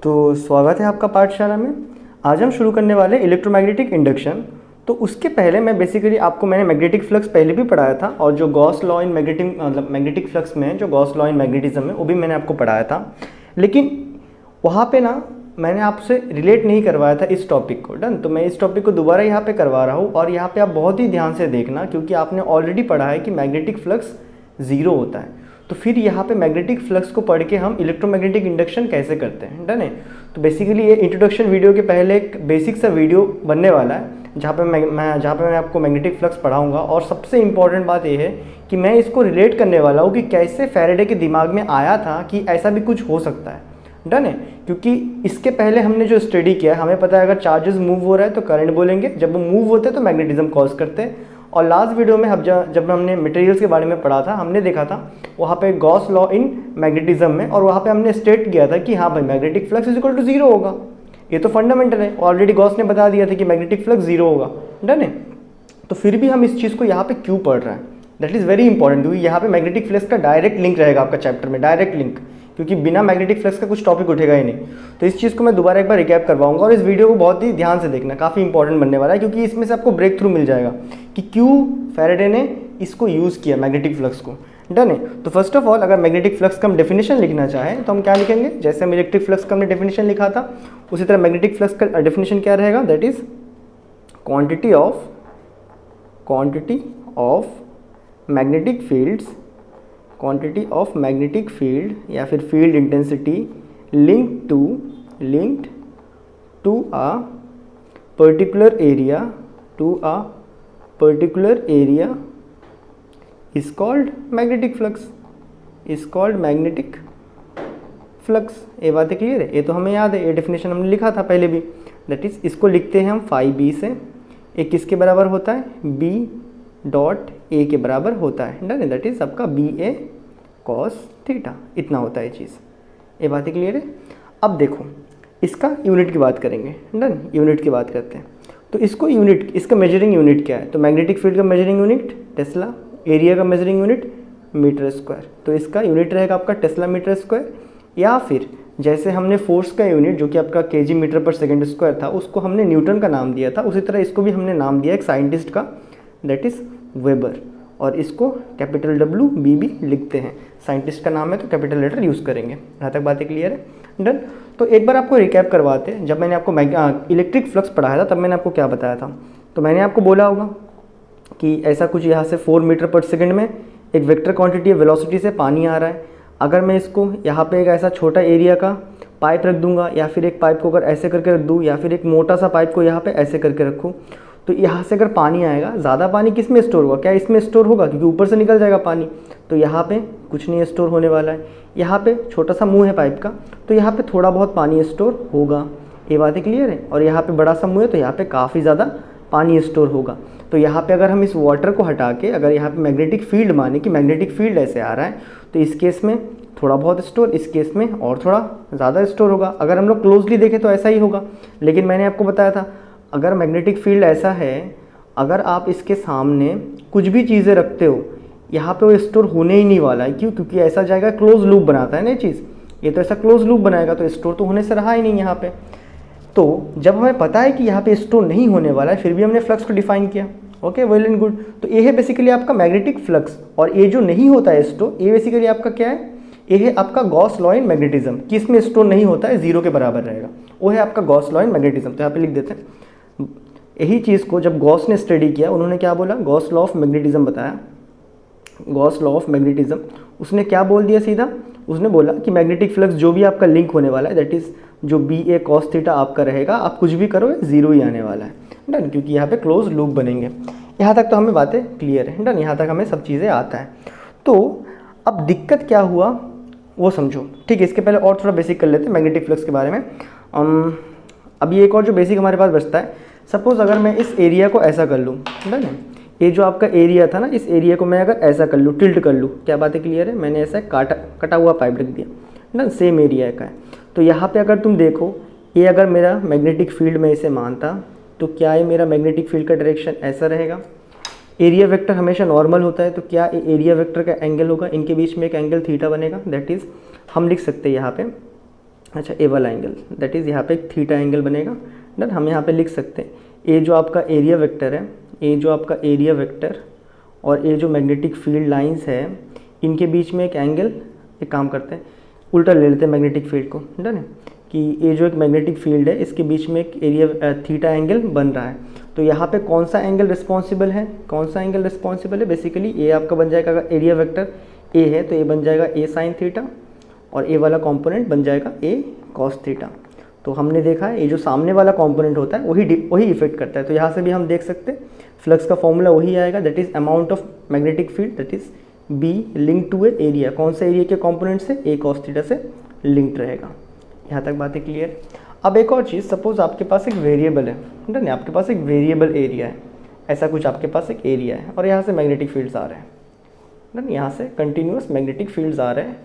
तो स्वागत है आपका पाठशाला में। आज हम शुरू करने वाले इलेक्ट्रोमैग्नेटिक इंडक्शन। तो उसके पहले मैंने मैग्नेटिक फ्लक्स पहले भी पढ़ाया था, और जो Gauss law in magnetic flux में जो गॉस लॉ इन मैग्नेटिज्म में वो भी मैंने आपको पढ़ाया था। लेकिन वहाँ पे ना मैंने आपसे रिलेट नहीं करवाया था इस टॉपिक को। डन। तो मैं इस टॉपिक को दोबारा यहाँ पे करवा रहा हूँ, और यहाँ पे आप बहुत ही ध्यान से देखना, क्योंकि आपने ऑलरेडी पढ़ा है कि मैग्नेटिक फ्लक्स ज़ीरो होता है। तो फिर यहाँ पे मैग्नेटिक फ्लक्स को पढ़ के हम इलेक्ट्रोमैग्नेटिक इंडक्शन कैसे करते हैं। डन है। तो बेसिकली ये इंट्रोडक्शन वीडियो के पहले एक बेसिक सा वीडियो बनने वाला है, जहाँ पे मैं आपको मैग्नेटिक फ्लक्स पढ़ाऊँगा। और सबसे इम्पॉर्टेंट बात ये है कि मैं इसको रिलेट करने वाला हूँ कि कैसे फैराडे के दिमाग में आया था कि ऐसा भी कुछ हो सकता है। डन है। क्योंकि इसके पहले हमने जो स्टडी किया है, हमें पता है अगर चार्जेस मूव हो रहा है तो करंट बोलेंगे, जब वो मूव होते हैं तो मैग्नेटिज्म कॉज करते हैं। और लास्ट वीडियो में जब हमने मटेरियल्स के बारे में पढ़ा था, हमने देखा था वहाँ पे गॉस लॉ इन मैग्नेटिज्म में, और वहाँ पे हमने स्टेट किया था कि हाँ भाई magnetic flux is equal to zero होगा। ये तो फंडामेंटल है, ऑलरेडी गॉस ने बता दिया था कि मैग्नेटिक फ्लक्स जीरो होगा। डन है। तो फिर भी हम इस चीज़ को यहाँ पे क्यों पढ़ रहे हैं, दैट इज़ वेरी इंपॉर्टेंट, क्योंकि यहाँ पे मैग्नेटिक फ्लक्स का डायरेक्ट लिंक रहेगा आपका चैप्टर में, डायरेक्ट लिंक, क्योंकि बिना मैग्नेटिक फ्लक्स का कुछ टॉपिक उठेगा ही नहीं। तो इस चीज़ को मैं दोबारा एक बार रिकैप करवाऊंगा, और इस वीडियो को बहुत ही ध्यान से देखना, काफ़ी इंपॉर्टेंट बनने वाला है, क्योंकि इसमें से आपको ब्रेक थ्रू मिल जाएगा कि क्यों फैराडे ने इसको यूज़ किया मैग्नेटिक फ्लक्स को। डन है। तो फर्स्ट ऑफ ऑल, अगर मैग्नेटिक फ्लक्स का हम डेफिनेशन लिखना चाहें तो हम क्या लिखेंगे, जैसे हम इलेक्ट्रिक फ्लक्स का हमने डेफिनेशन लिखा था, उसी तरह मैग्नेटिक फ्लक्स का डेफिनेशन क्या रहेगा, that is quantity of magnetic field या फिर field intensity linked to a particular area is called magnetic flux। ये बातें क्लियर है, ये तो हमें याद है, ये डेफिनेशन हमने लिखा था पहले भी। दैट इज इसको लिखते हैं हम फाई बी से, ये किसके बराबर होता है, बी डॉट ए के बराबर होता है। डन। दैट इज आपका बी ए कॉस थीटा, इतना होता है चीज़। ये बातें क्लियर है। अब देखो इसका यूनिट की बात करेंगे। डन। यूनिट की बात करते हैं, तो इसका मेजरिंग यूनिट क्या है, तो मैग्नेटिक फील्ड का मेजरिंग यूनिट टेस्ला, एरिया का मेजरिंग यूनिट मीटर स्क्वायर। तो इसका यूनिट रहेगा आपका टेस्ला मीटर स्क्वायर, या फिर जैसे हमने फोर्स का यूनिट जो कि आपका केजी मीटर पर सेकंड स्क्वायर था, उसको हमने न्यूटन का नाम दिया था, उसी तरह इसको भी हमने नाम दिया एक साइंटिस्ट का, दैट इज वेबर। और इसको कैपिटल डब्ल्यू बी भी लिखते हैं, साइंटिस्ट का नाम है तो कैपिटल लेटर यूज़ करेंगे। यहाँ तक बातें क्लियर है। डन। तो एक बार आपको रिकैप करवाते हैं, जब मैंने आपको इलेक्ट्रिक फ्लक्स पढ़ाया था तब मैंने आपको क्या बताया था। तो मैंने आपको बोला होगा कि ऐसा कुछ यहाँ से 4 मीटर पर सेकंड में एक वेक्टर क्वांटिटी वेलोसिटी से पानी आ रहा है। अगर मैं इसको यहाँ पे एक ऐसा छोटा एरिया का पाइप रख दूंगा, या फिर एक पाइप को अगर ऐसे करके रख दूँ, या फिर एक मोटा सा पाइप को यहाँ पे ऐसे करके रखूँ, तो यहाँ से अगर पानी आएगा, ज़्यादा पानी किस में स्टोर होगा, क्या इसमें स्टोर होगा, क्योंकि ऊपर से निकल जाएगा पानी। तो यहाँ पे कुछ नहीं स्टोर होने वाला है। यहाँ पे छोटा सा मुँह है पाइप का, तो यहाँ पे थोड़ा बहुत पानी स्टोर होगा। ये बातें क्लियर है। और यहाँ पे बड़ा सा मुँह है, तो यहाँ पे काफ़ी ज़्यादा पानी स्टोर होगा। तो यहाँ पे अगर हम इस वाटर को हटा के अगर यहाँ पे मैग्नेटिक फील्ड माने कि मैग्नेटिक फील्ड ऐसे आ रहा है, तो इस केस में थोड़ा बहुत स्टोर, इस केस में और थोड़ा ज़्यादा स्टोर होगा। अगर हम लोग क्लोजली देखें तो ऐसा ही होगा। लेकिन मैंने आपको बताया था, अगर मैग्नेटिक फील्ड ऐसा है, अगर आप इसके सामने कुछ भी चीज़ें रखते हो, यहाँ पे वो स्टोर होने ही नहीं वाला है। क्यों? क्योंकि ऐसा जाएगा, क्लोज लूप बनाता है ना ये चीज़, ये तो ऐसा क्लोज लूप बनाएगा, तो स्टोर तो होने से रहा ही नहीं यहाँ पे। तो जब हमें पता है कि यहाँ पे स्टोर नहीं होने वाला है, फिर भी हमने फ्लक्स को डिफाइन किया। Okay, well and good. तो ये है बेसिकली आपका मैग्नेटिक फ्लक्स, और ये जो नहीं होता है स्टोर, ये बेसिकली आपका क्या है, ये है आपका गॉस लॉ इन मैग्नेटिज्म, कि इसमें स्टोर नहीं होता है, जीरो के बराबर रहेगा, वो है आपका गॉस लॉ इन मैग्नेटिज्म। तो यहाँ पे लिख देते हैं, यही चीज़ को जब गॉस ने स्टडी किया, उन्होंने क्या बोला, गॉस लॉ ऑफ मैग्नेटिज्म बताया, गॉस लॉ ऑफ मैग्नेटिज्म। उसने क्या बोल दिया सीधा, उसने बोला कि मैग्नेटिक फ्लक्स जो भी आपका लिंक होने वाला है, दैट इज जो बी ए कॉस थीटा आपका रहेगा, आप कुछ भी करो जीरो ही आने वाला है। डन। क्योंकि यहाँ पे क्लोज लूप बनेंगे। यहाँ तक तो हमें बातें क्लियर है। डन। यहाँ तक हमें सब चीज़ें आता है। तो अब दिक्कत क्या हुआ वो समझो। ठीक है, इसके पहले और थोड़ा बेसिक कर लेते हैं मैग्नेटिक फ्लक्स के बारे में। अभी एक और जो बेसिक हमारे पास बचता है, सपोज अगर मैं इस एरिया को ऐसा कर लूँ, डन है, ये जो आपका एरिया था ना, इस एरिया को मैं अगर ऐसा कर लूँ, टिल्ट कर लूँ, क्या बातें क्लियर है, मैंने ऐसा कटा हुआ पाइप रख दिया ना, सेम एरिया का है। तो यहाँ पे अगर तुम देखो, ये अगर मेरा मैग्नेटिक फील्ड में इसे मानता, तो क्या ये मेरा मैग्नेटिक फील्ड का डायरेक्शन ऐसा रहेगा। एरिया वेक्टर हमेशा नॉर्मल होता है, तो क्या एरिया वेक्टर का एंगल होगा, इनके बीच में एक एंगल थीटा बनेगा। दैट इज़ हम लिख सकते हैं यहाँ पे अच्छा ए वाला एंगल, दैट इज़ यहाँ पे एक थीटा एंगल बनेगा। डन, हम यहाँ पे लिख सकते हैं ए जो आपका एरिया वेक्टर है, ए जो आपका एरिया वेक्टर और ए जो मैग्नेटिक फील्ड लाइंस है, इनके बीच में एक एंगल, एक काम करते हैं उल्टा ले लेते हैं मैग्नेटिक फील्ड को। डन है कि ये जो एक मैग्नेटिक फील्ड है इसके बीच में एक एरिया थीटा एंगल बन रहा है। तो यहाँ पे कौन सा एंगल रिस्पॉन्सिबल है, कौन सा एंगल रिस्पॉन्सिबल है, बेसिकली ए आपका बन जाएगा, अगर एरिया वेक्टर ए है तो ए बन जाएगा ए साइन थीटा और ए वाला कंपोनेंट बन जाएगा ए कॉस थीटा। तो हमने देखा है ये जो सामने वाला कंपोनेंट होता है वही इफेक्ट करता है। तो यहाँ से भी हम देख सकते हैं फ्लक्स का फॉर्मूला वही आएगा, that is amount of magnetic field that is be link to a area, कौन सा एरिया के कंपोनेंट से, ए कॉस थीटा से लिंक्ड रहेगा। यहाँ तक बातें क्लियर। अब एक और चीज़, सपोज आपके पास एक वेरिएबल है, डन, आपके पास एक वेरिएबल एरिया है, ऐसा कुछ आपके पास एक एरिया है और यहाँ से मैग्नेटिक फील्ड्स आ रहे हैं, डन, यहाँ से कंटिन्यूस मैग्नेटिक फील्ड्स आ रहे हैं,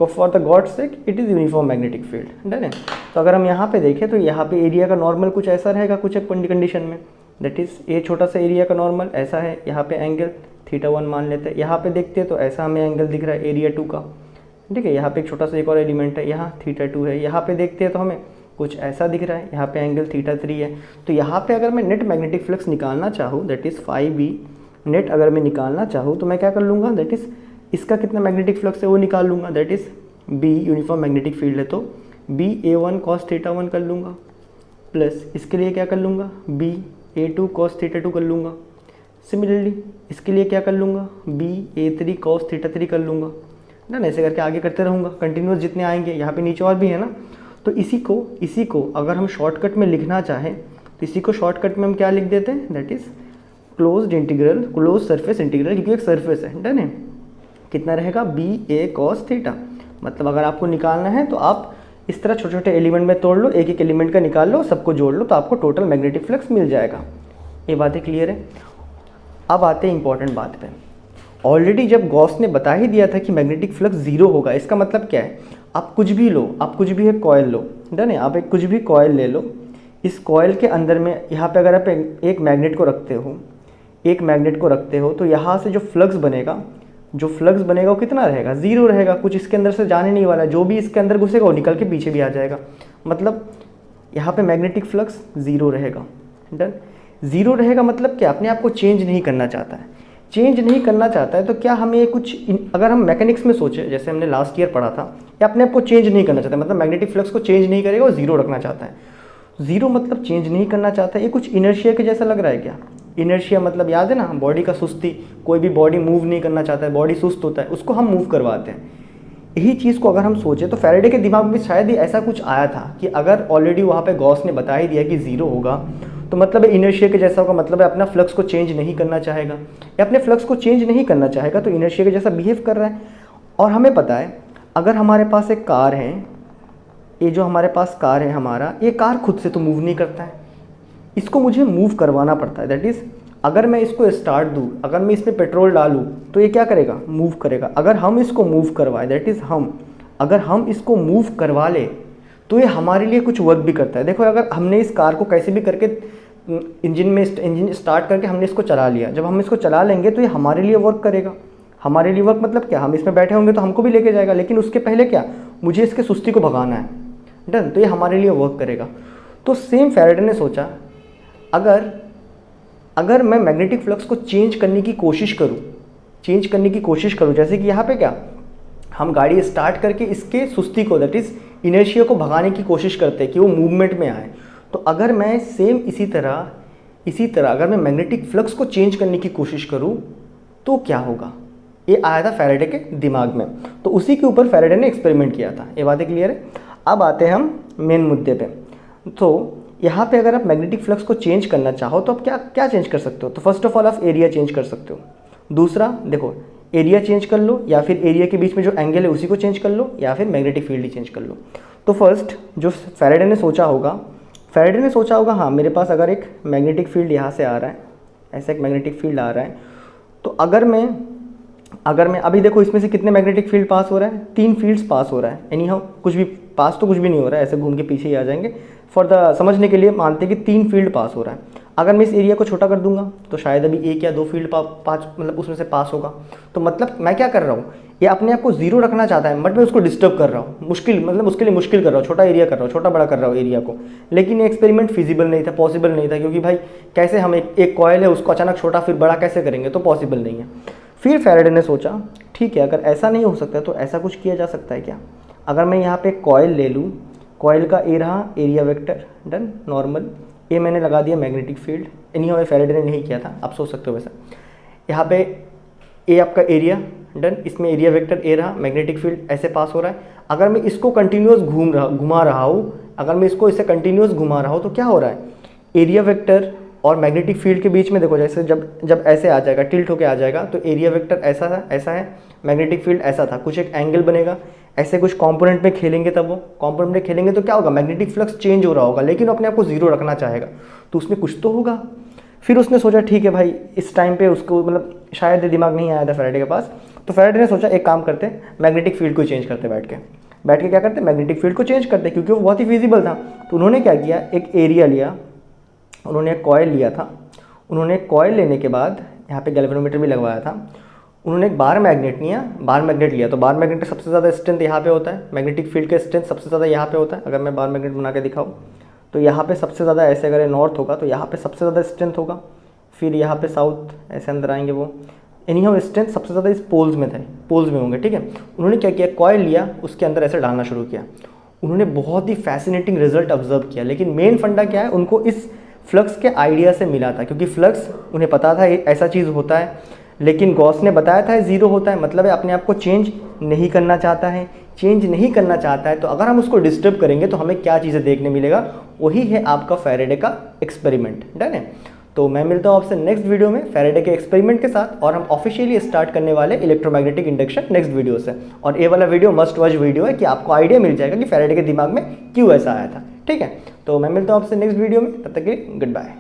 for the God sake it is uniform magnetic field. Done है। तो अगर हम यहाँ पे देखें तो यहाँ पे एरिया का नॉर्मल कुछ ऐसा रहेगा कुछ एक कंडीशन में, दैट इज़ ए छोटा सा एरिया का नॉर्मल ऐसा है, यहाँ पे एंगल θ1 मान लेते हैं। यहाँ पे देखते हैं तो ऐसा हमें एंगल दिख रहा है एरिया 2 का, ठीक है। यहाँ पे एक छोटा सा एक और एलिमेंट है, यहाँ θ2 है। यहाँ पे देखते हैं तो हमें कुछ ऐसा दिख रहा है, यहाँ पे एंगल θ3 है। तो यहाँ पे अगर मैं नेट मैग्नेटिक फ्लक्स निकालना चाहूँ, दैट इज़ φb नेट अगर मैं निकालना चाहूँ तो मैं क्या कर लूँगा, दैट इज़ इसका कितना मैग्नेटिक फ्लक्स है वो निकाल लूँगा, that is be uniform magnetic field है तो बी A1 cos θ1 कर लूँगा, प्लस इसके लिए क्या कर लूँगा, बी A2 cos θ2 कर लूँगा। सिमिलरली इसके लिए क्या कर लूँगा, बी A3 cos θ3 कर लूँगा ना, ऐसे करके आगे करते रहूँगा कंटिन्यूस जितने आएंगे। यहाँ पे नीचे और भी है ना, तो इसी को अगर हम शॉर्टकट में लिखना चाहें तो इसी को शॉर्टकट में हम क्या लिख देते हैं, that is closed integral, close surface integral, क्योंकि एक सरफेस है। डन है। कितना रहेगा, बी A cos θ। मतलब अगर आपको निकालना है तो आप इस तरह छोटे छोटे एलिमेंट में तोड़ लो, एक एक एलिमेंट का निकाल लो, सबको जोड़ लो तो आपको टोटल मैग्नेटिक फ्लक्स मिल जाएगा। ये बातें क्लियर है। अब आते हैं इंपॉर्टेंट बात पे। ऑलरेडी जब गॉस ने बता ही दिया था कि मैग्नेटिक फ्लक्स जीरो होगा, इसका मतलब क्या है, आप कुछ भी लो, आप कुछ भी एक कॉयल लो, डन है, आप एक कुछ भी कॉयल ले लो, इस कॉयल के अंदर में यहाँ पे अगर आप एक मैग्नेट को रखते हो तो यहाँ से जो फ्लक्स बनेगा वो कितना रहेगा, जीरो रहेगा। कुछ इसके अंदर से जाने नहीं वाला, जो भी इसके अंदर घुसेगा वो निकल के पीछे भी आ जाएगा। मतलब यहाँ पे मैग्नेटिक फ्लक्स जीरो रहेगा। डन, जीरो रहेगा मतलब क्या, अपने आप को चेंज नहीं करना चाहता है। चेंज नहीं करना चाहता है तो क्या हमें कुछ, अगर हम मैकेनिक्स में सोचे जैसे हमने लास्ट ईयर पढ़ा था, या अपने आप को चेंज नहीं करना चाहता, मतलब मैग्नेटिक फ्लक्स को चेंज नहीं करेगा, वो जीरो रखना चाहता है। जीरो मतलब चेंज नहीं करना चाहता है। ये कुछ इनर्शिया के जैसा लग रहा है क्या, इनर्शिया मतलब याद है ना, बॉडी का सुस्ती, कोई भी बॉडी मूव नहीं करना चाहता है, बॉडी सुस्त होता है, उसको हम मूव करवाते हैं। यही चीज़ को अगर हम सोचें तो फैराडे के दिमाग में शायद ही ऐसा कुछ आया था कि अगर ऑलरेडी वहाँ पे गॉस ने बता ही दिया कि जीरो होगा तो मतलब इनर्शिया के जैसा होगा, मतलब है अपना फ्लक्स को चेंज नहीं करना चाहेगा, या अपने फ्लक्स को चेंज नहीं करना चाहेगा तो इनर्शिया के जैसा बिहेव कर रहा है। और हमें पता है अगर हमारे पास एक कार है, ये जो हमारे पास कार है हमारा, ये कार खुद से तो मूव नहीं करता है, इसको मुझे मूव करवाना पड़ता है। दैट इज़ अगर मैं इसको स्टार्ट दूँ, अगर मैं इसमें पेट्रोल डालूँ तो ये क्या करेगा, मूव करेगा। अगर हम इसको मूव करवाएं, दैट इज़ अगर हम इसको मूव करवा ले तो ये हमारे लिए कुछ वर्क भी करता है। देखो अगर हमने इस कार को कैसे भी करके इंजन स्टार्ट करके हमने इसको चला लिया, जब हम इसको चला लेंगे तो ये हमारे लिए वर्क करेगा। हमारे लिए वर्क मतलब क्या, हम इसमें बैठे होंगे तो हमको भी लेके जाएगा, लेकिन उसके पहले क्या, मुझे इसके सुस्ती को भगाना है। डन, तो ये हमारे लिए वर्क करेगा। तो सेम फैराडे ने सोचा अगर मैं मैग्नेटिक फ्लक्स को चेंज करने की कोशिश करूं, जैसे कि यहाँ पे क्या, हम गाड़ी स्टार्ट करके इसके सुस्ती को, दैट इज़ इनर्शिया को भगाने की कोशिश करते हैं कि वो मूवमेंट में आए। तो अगर मैं सेम इसी तरह अगर मैं मैग्नेटिक फ्लक्स को चेंज करने की कोशिश करूं तो क्या होगा, ये आया था फैराडे के दिमाग में। तो उसी के ऊपर फैराडे ने एक्सपेरिमेंट किया था। ये बातें क्लियर है। अब आते हैं हम मेन मुद्दे पे। तो यहाँ पे अगर आप मैग्नेटिक फ्लक्स को चेंज करना चाहो तो आप क्या चेंज कर सकते हो, तो फर्स्ट ऑफ ऑल आप एरिया चेंज कर सकते हो। दूसरा देखो, एरिया चेंज कर लो, या फिर एरिया के बीच में जो एंगल है उसी को चेंज कर लो, या फिर मैग्नेटिक फील्ड ही चेंज कर लो। तो फर्स्ट जो फैराडे ने सोचा होगा हाँ मेरे पास अगर एक मैग्नेटिक फील्ड यहाँ से आ रहा है, ऐसा एक मैग्नेटिक फील्ड आ रहा है, तो अगर मैं अभी देखो इसमें से कितने मैग्नेटिक फील्ड पास हो रहा है, 3 फील्ड्स पास हो रहा है। एनी हाउ कुछ भी नहीं हो रहा है, ऐसे घूम के पीछे ही आ जाएंगे। फॉर द समझने के लिए मानते हैं कि 3 फील्ड पास हो रहा है। अगर मैं इस एरिया को छोटा कर दूंगा तो शायद अभी 1 या 2 फील्ड मतलब उसमें से पास होगा। तो मतलब मैं क्या कर रहा हूँ, ये अपने आप को जीरो रखना चाहता है, बट मैं उसको डिस्टर्ब कर रहा हूँ, मुश्किल मतलब उसके लिए मुश्किल कर रहा हूँ, छोटा एरिया कर रहा हूँ, छोटा बड़ा कर रहा हूँ एरिया को। लेकिन ये एक्सपेरिमेंट फिजिबल नहीं था, पॉसिबल नहीं था, क्योंकि भाई कैसे हम एक कॉयल है उसको अचानक छोटा फिर बड़ा कैसे करेंगे, तो पॉसिबल नहीं है। फिर फैराडे ने सोचा ठीक है, अगर ऐसा नहीं हो सकता तो ऐसा कुछ किया जा सकता है क्या। अगर मैं यहाँ पे कॉयल ले लूँ, कॉयल का ए रहा एरिया वेक्टर, डन, नॉर्मल, ए मैंने लगा दिया मैग्नेटिक फील्ड, इन्हीं में फैराडे ने नहीं किया था, आप सोच सकते हो वैसा। यहाँ पे ए आपका एरिया, डन, इसमें एरिया वेक्टर ए रहा, मैग्नेटिक फील्ड ऐसे पास हो रहा है। अगर मैं इसको कंटिन्यूस घुमा रहा हूँ, अगर मैं इसको इसे कंटिन्यूस घुमा रहा हूँ तो क्या हो रहा है, एरिया वेक्टर और मैग्नेटिक फील्ड के बीच में देखो, जैसे जब ऐसे आ जाएगा, टिल्ट होके आ जाएगा, तो एरिया वेक्टर ऐसा था, ऐसा है, मैग्नेटिक फील्ड ऐसा था, कुछ एक एंगल बनेगा, ऐसे कुछ कंपोनेंट में खेलेंगे, तब वो कंपोनेंट में खेलेंगे तो क्या होगा, मैग्नेटिक फ्लक्स चेंज हो रहा होगा, लेकिन अपने आप को जीरो रखना चाहेगा, तो उसमें कुछ तो होगा। फिर उसने सोचा ठीक है भाई, इस टाइम पे उसको मतलब शायद दिमाग नहीं आया था फैराडे के पास, तो फैराडे ने सोचा एक काम करते, मैग्नेटिक फील्ड को चेंज करते, बैठ के क्या करते, मैग्नेटिक फील्ड को चेंज करते, क्योंकि वो बहुत ही फिजिबल था। तो उन्होंने क्या किया, एक एरिया लिया, उन्होंने एक कॉयल लिया था, उन्होंने एक कॉयल लेने के बाद यहाँ पे गैल्वेनोमीटर भी लगवाया था, उन्होंने एक बार मैग्नेट लिया, बार मैग्नेट लिया, तो बार मैग्नेट का सबसे ज़्यादा स्ट्रेंथ यहाँ पे होता है, मैग्नेटिक फील्ड का स्ट्रेंथ सबसे ज़्यादा यहाँ पे होता है। अगर मैं बार मैग्नेट बना के दिखाऊँ तो यहाँ पे सबसे ज़्यादा, ऐसे अगर नॉर्थ होगा तो यहाँ पे सबसे ज़्यादा स्ट्रेंथ होगा, फिर यहाँ पे साउथ ऐसे अंदर आएंगे वो, एनी हाउ स्ट्रेंथ सबसे ज़्यादा इस पोल्स में थे, पोल्स में होंगे, ठीक है। उन्होंने क्या किया, कॉयल लिया, उसके अंदर ऐसे डालना शुरू किया, उन्होंने बहुत ही फैसिनेटिंग रिजल्ट ऑब्जर्व किया। लेकिन मेन फंडा क्या है, उनको इस फ्लक्स के आइडिया से मिला था, क्योंकि फ्लक्स उन्हें पता था ऐसा चीज़ होता है, लेकिन गॉस ने बताया था ज़ीरो होता है, मतलब है अपने आप को चेंज नहीं करना चाहता है, चेंज नहीं करना चाहता है, तो अगर हम उसको डिस्टर्ब करेंगे तो हमें क्या चीज़ें देखने मिलेगा, वही है आपका फैराडे का एक्सपेरिमेंट, डन है। तो मैं मिलता हूँ आपसे नेक्स्ट वीडियो में फैराडे के एक्सपेरिमेंट के साथ, और हम ऑफिशियली स्टार्ट करने वाले इलेक्ट्रोमैग्नेटिक इंडक्शन नेक्स्ट वीडियो से। और ये वाला वीडियो मस्ट वॉच वीडियो है कि आपको आइडिया मिल जाएगा कि फैराडे के दिमाग में क्यों ऐसा आया था, ठीक है। तो मैं मिलता हूँ आपसे नेक्स्ट वीडियो में, तब तक के लिए गुड बाय।